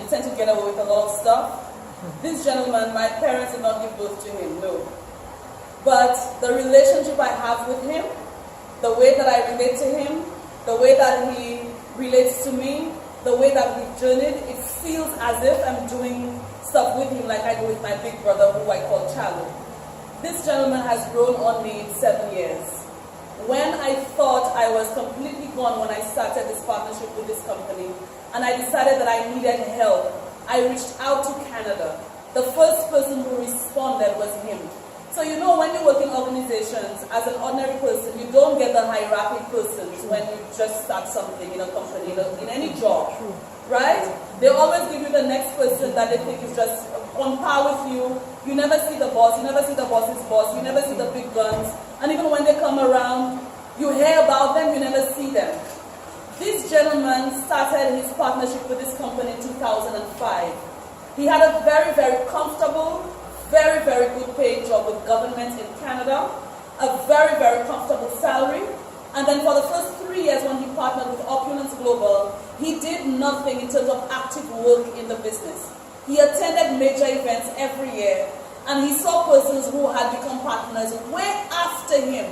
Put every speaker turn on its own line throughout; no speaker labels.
you tend to get away with a lot of stuff. This gentleman, my parents did not give birth to him, no. But the relationship I have with him, the way that I relate to him, the way that he relates to me, the way that we've journeyed, it feels as if I'm doing stuff with him like I do with my big brother, who I call Charlie. This gentleman has grown on me in 7 years. When I thought I was completely gone when I started this partnership with this company, and I decided that I needed help, I reached out to Canada. The first person who responded was him. So you know, when you work in organizations, as an ordinary person, you don't get the hierarchy persons when you just start something in a company, in any job, right? They always give you the next person that they think is just on par with you. You never see the boss, you never see the boss's boss, you never see the big guns. And even when they come around, you hear about them, you never see them. This gentleman started his partnership with this company in 2005. He had a very, very comfortable, very, very good paid job with government in Canada, a very, very comfortable salary. And then for the first 3 years when he partnered with Opulence Global, he did nothing in terms of active work in the business. He attended major events every year, and he saw persons who had become partners way after him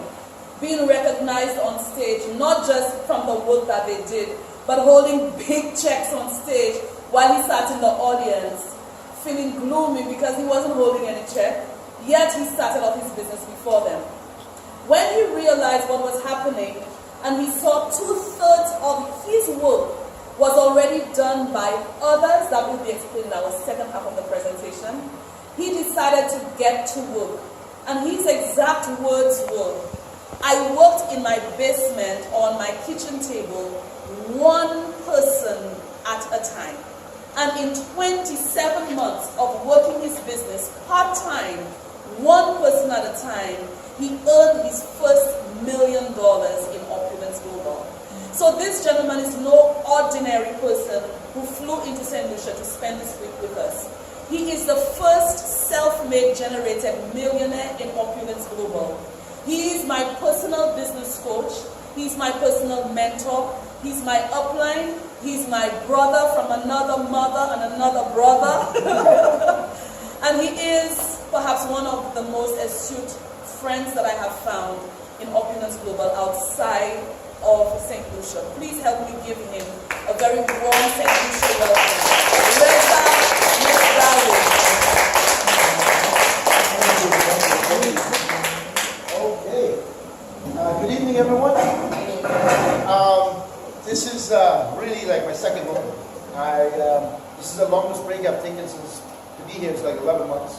being recognized on stage, not just from the work that they did, but holding big checks on stage while he sat in the audience, feeling gloomy because he wasn't holding any check, yet he started off his business before them. When he realized what was happening, and he saw 2/3 of his work was already done by others, that will be explained in our second half of the presentation, he decided to get to work. And his exact words were, "I worked in my basement on my kitchen table, one person at a time." And in 27 months of working his business part-time, one person at a time, he earned his first $1 million in Opulence Global. So this gentleman is no ordinary person who flew into St. Lucia to spend this week with us. He is the first self-made generated millionaire in Opulence Global. He is my personal business coach. He's my personal mentor. He's my upline. He's my brother from another mother and another brother. And he is perhaps one of the most astute friends that I have found in Opulence Global outside of St. Lucia. Please help me give him a very warm St. Lucia welcome. Reza Misraoui.
Okay. Good evening, everyone. This is really like my second home. This is the longest break I've taken since to be here. It's like 11 months.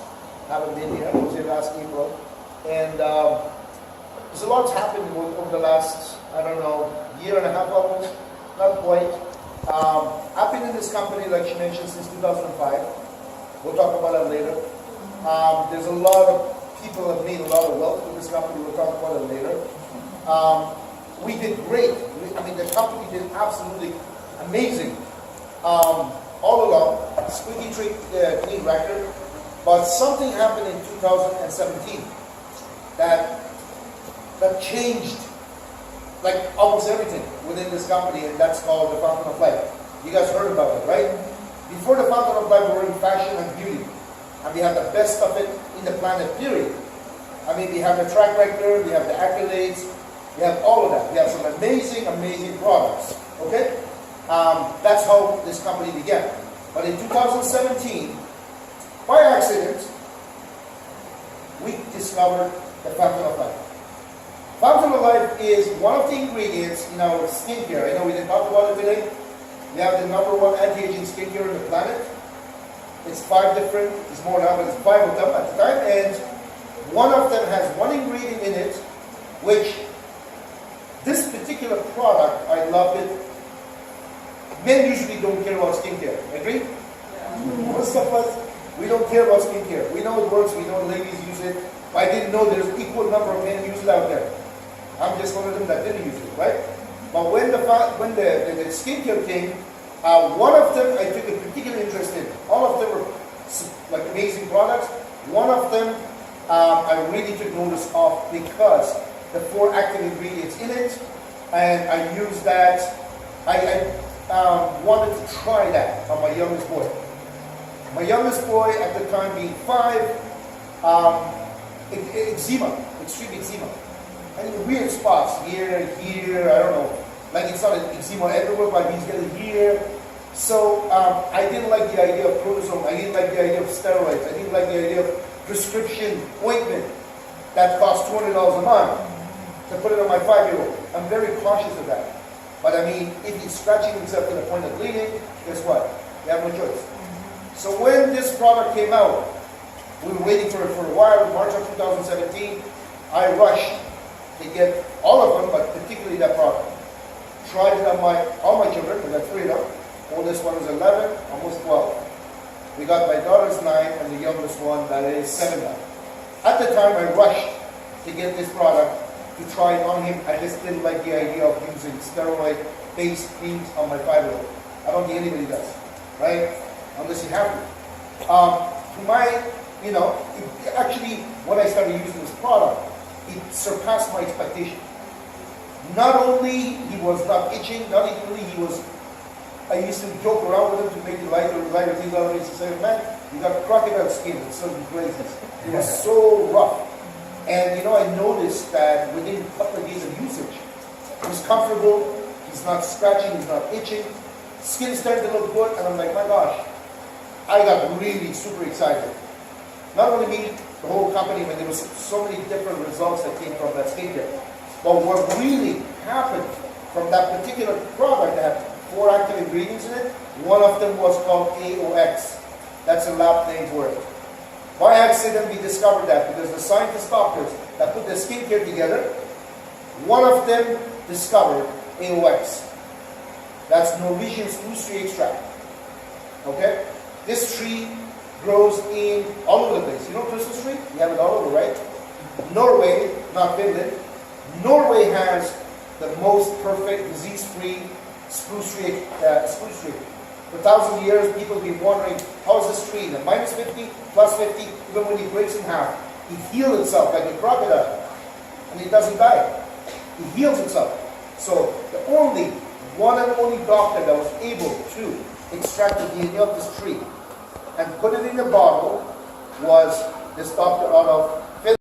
I haven't been here. I was here last April. And there's a lot's happened over the last, I don't know, year and a half almost. Not quite. I've been in this company, like she mentioned, since 2005. We'll talk about that later. There's a lot of people have made a lot of wealth with this company. We'll talk about it later. We did great. The company did absolutely amazing all along. Squeaky clean record. But something happened in 2017 that changed like almost everything within this company, and that's called the Fountain of Life. You guys heard about it, right? Before the Fountain of Life, we were in fashion and beauty. And we have the best of it in the planet, period. We have the track record, we have the accolades, we have all of that. We have some amazing, amazing products, okay? That's how this company began. But in 2017, by accident, we discovered the Fountain of Life. Fountain of Life is one of the ingredients in our skincare. I know we didn't talk about it today. We have the #1 anti-aging skincare on the planet. It's 5 different, it's more now, but it's 5 of them at the time. And one of them has one ingredient in it, which this particular product, I love it. Men usually don't care about skincare. Agree? Yeah. Most of us, we don't care about skincare. We know it works, we know ladies use it. But I didn't know there's an equal number of men use it out there. I'm just one of them that didn't use it, right? But when the skincare came, one of them I took a particular interest in. All of them were like amazing products. One of them I really took notice of because the 4 active ingredients in it, and I use that. wanted to try that on my youngest boy. My youngest boy at the time being 5, eczema, extreme eczema. And in weird spots, here, I don't know. Like it's not an eczema everywhere, but he's getting here. So I didn't like the idea of cortisone. I didn't like the idea of steroids. I didn't like the idea of prescription ointment that costs $200 a month to put it on my 5-year-old. I'm very cautious of that. But I mean, if he's scratching himself to the point of bleeding, guess what? You have no choice. So when this product came out, we were waiting for it for a while. In March of 2017, I rushed to get all of them, but particularly that product. Tried it on all my children. We got 3 of them. Oldest one is 11, almost 12. We got my daughter's 9 and the youngest one that is 7 now. At the time, I rushed to get this product to try it on him. I just didn't like the idea of using steroid-based creams on my 5-year-old. I don't think anybody does, right? Unless you have to. Actually, when I started using this product, it surpassed my expectation. Not only he was not itching, not only I used to joke around with him to make it lighter things out of it. He said, man, you got crocodile skin, it's so crazy. It was so rough. And I noticed that within a couple of days of usage, he's comfortable, he's not scratching, he's not itching, skin started to look good, and I'm like, my gosh, I got really super excited. Not only me, the whole company, but there was so many different results that came from that skincare. But what really happened from that particular product that had 4 active ingredients in it, one of them was called AOX. That's a lab name for it. By accident, we discovered that because the scientist doctors that put the skincare together, one of them discovered AOX. That's Norwegian spruce tree extract. Okay? This tree grows in all over the place. You know Christmas tree? You have it all over, right? Norway, not Finland. Norway has the most perfect disease-free spruce tree. For thousands of years, people have been wondering, how is this tree? At minus 50, plus 50, even when it breaks in half, it heals itself like a crocodile. And it doesn't die. It heals itself. So the one and only doctor that was able to extract the DNA of this tree and put it in a bottle was this doctor out of